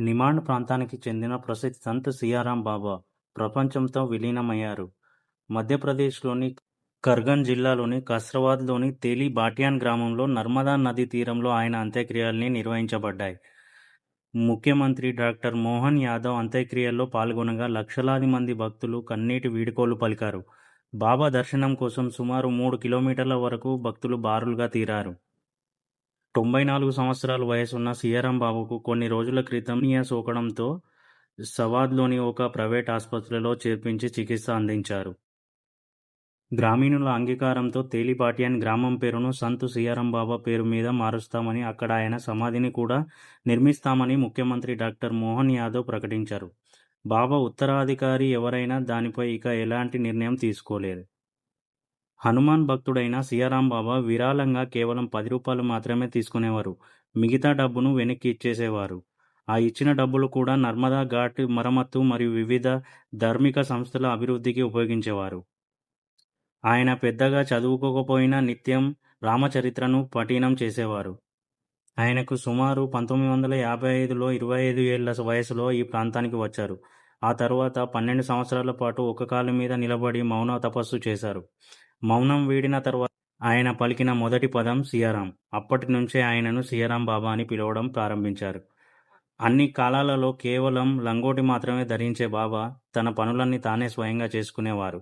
నిమాండ్ ప్రాంతానికి చెందిన ప్రసిద్ధ సంత్ సియారాం బాబా ప్రపంచంతో విలీనమయ్యారు. మధ్యప్రదేశ్లోని కర్గన్ జిల్లాలోని కస్రవాద్లోని తేలి బాటియాన్ గ్రామంలో నర్మదా నదీ తీరంలో ఆయన అంత్యక్రియల్ని నిర్వహించబడ్డాయి. ముఖ్యమంత్రి డాక్టర్ మోహన్ యాదవ్ అంత్యక్రియల్లో పాల్గొనగా లక్షలాది మంది భక్తులు కన్నీటి వీడ్కోలు పలికారు. బాబా దర్శనం కోసం సుమారు 3 కిలోమీటర్ల వరకు భక్తులు బారులుగా తీరారు. 94 సంవత్సరాల వయసున్న సియారాం బాబుకు కొన్ని రోజుల క్రితం నిమోనియా సోకడంతో సవాద్లోని ఒక ప్రైవేట్ ఆసుపత్రిలో చేర్పించి చికిత్స అందించారు. గ్రామీణుల అంగీకారంతో తేలిబాటియాన్ గ్రామం పేరును సంత్ సియారాం బాబా పేరు మీద మారుస్తామని, అక్కడ ఆయన సమాధిని కూడా నిర్మిస్తామని ముఖ్యమంత్రి డాక్టర్ మోహన్ యాదవ్ ప్రకటించారు. బాబా ఉత్తరాధికారి ఎవరైనా దానిపై ఇక ఎలాంటి నిర్ణయం తీసుకోలేదు. హనుమాన్ భక్తుడైన సియారాం బాబా విరాళంగా కేవలం 10 రూపాయలు మాత్రమే తీసుకునేవారు. మిగతా డబ్బును వెనక్కి ఇచ్చేసేవారు. ఆ ఇచ్చిన డబ్బులు కూడా నర్మదా ఘాట్ మరమ్మతు మరియు వివిధ ధార్మిక సంస్థల అభివృద్ధికి ఉపయోగించేవారు. ఆయన పెద్దగా చదువుకోకపోయినా నిత్యం రామచరిత్రను పఠనం చేసేవారు. ఆయనకు సుమారు 1955లో 25 ఏళ్ల వయసులో ఈ ప్రాంతానికి వచ్చారు. ఆ తరువాత 12 సంవత్సరాల పాటు ఒక కాలు మీద నిలబడి మౌన తపస్సు చేశారు. మౌనం వీడిన తర్వాత ఆయన పలికిన మొదటి పదం సియారాం. అప్పటి నుంచే ఆయనను సియారాం బాబా అని పిలవడం ప్రారంభించారు. అన్ని కాలాలలో కేవలం లంగోటి మాత్రమే ధరించే బాబా తన పనులన్నీ తానే స్వయంగా చేసుకునేవారు.